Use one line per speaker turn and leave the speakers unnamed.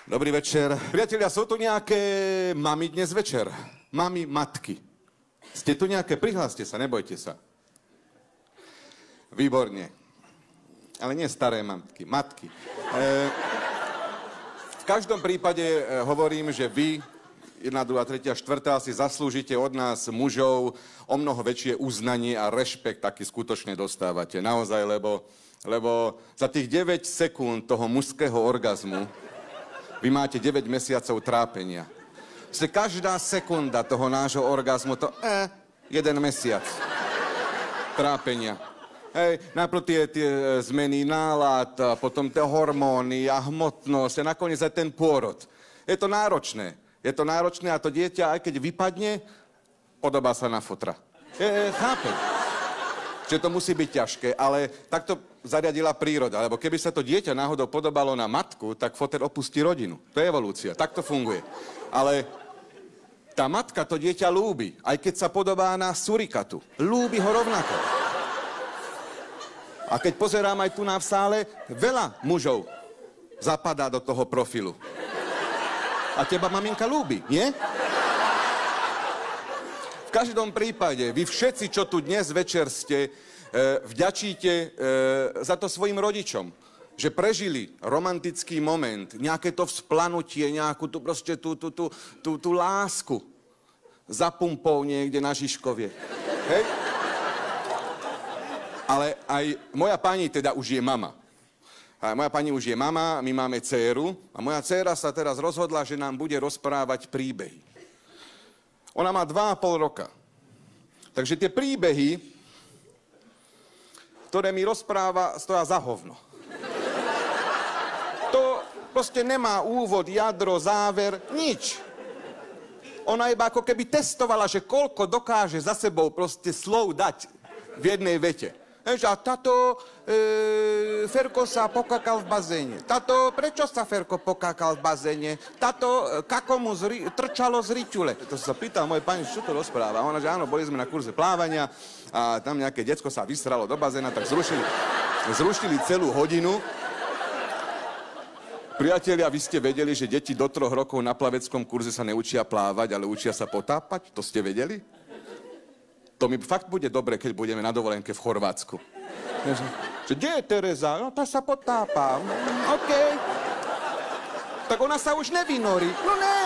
Dobrý večer. Priatelia, sú tu nejaké mami dnes večer? Mami, matky. Ste tu nejaké? Prihláste sa, nebojte sa. Výborne. Ale nie staré matky, matky. V každom prípade hovorím, že vy, 1, 2, 3, 4, si zaslúžite od nás mužov o mnoho väčšie uznanie a rešpekt, taký skutočne dostávate. Naozaj, lebo za tých 9 sekúnd toho mužského orgazmu vy máte 9 mesiacov trápenia. Každá sekunda toho nášho orgazmu to 1 mesiac trápenia. Hej, najprv tie zmeny nálad, a potom tie hormóny a hmotnosť a nakoniec aj ten pôrod. Je to náročné. Je to náročné a to dieťa, aj keď vypadne, podobá sa na fotra. Chápem, že to musí byť ťažké, ale takto zariadila príroda, lebo keby sa to dieťa náhodou podobalo na matku, tak foter opustí rodinu. To je evolúcia, tak to funguje. Ale tá matka to dieťa ľúbi, aj keď sa podobá na surikatu. Ľúbi ho rovnako. A keď pozerám aj tu v sále, veľa mužov zapadá do toho profilu. A teba maminka ľúbi, nie? V každom prípade, vy všetci, čo tu dnes večer ste, vďačíte za to svojim rodičom, že prežili romantický moment, nejaké to vzplanutie, nejakú tú proste tú lásku za pumpou niekde na Žižkovie. Hej? Ale aj moja pani teda už je mama. A moja pani už je mama, my máme dcéru a moja dcéra sa teraz rozhodla, že nám bude rozprávať príbehy. Ona má 2,5 roka. Takže tie príbehy, ktoré mi rozpráva, stoja za hovno. To proste nemá úvod, jadro, záver, nič. Ona iba ako keby testovala, že koľko dokáže za sebou proste slov dať v jednej vete. A tato, Ferko sa pokakal v bazéne. Tato, prečo sa Ferko pokákal v bazéne? Tato, kako mu trčalo z riťule. To sa pýtal moje pani, čo to rozpráva. Ona, že áno, boli sme na kurze plávania a tam nejaké decko sa vysralo do bazéna, tak zrušili celú hodinu. Priatelia, vy ste vedeli, že deti do 3 rokov na plaveckom kurze sa neučia plávať, ale učia sa potápať? To ste vedeli? To mi fakt bude dobre, keď budeme na dovolenke v Chorvátsku. Že, kde je Tereza? No, tá sa potápa. OK. Tak ona sa už nevynorí. No ne.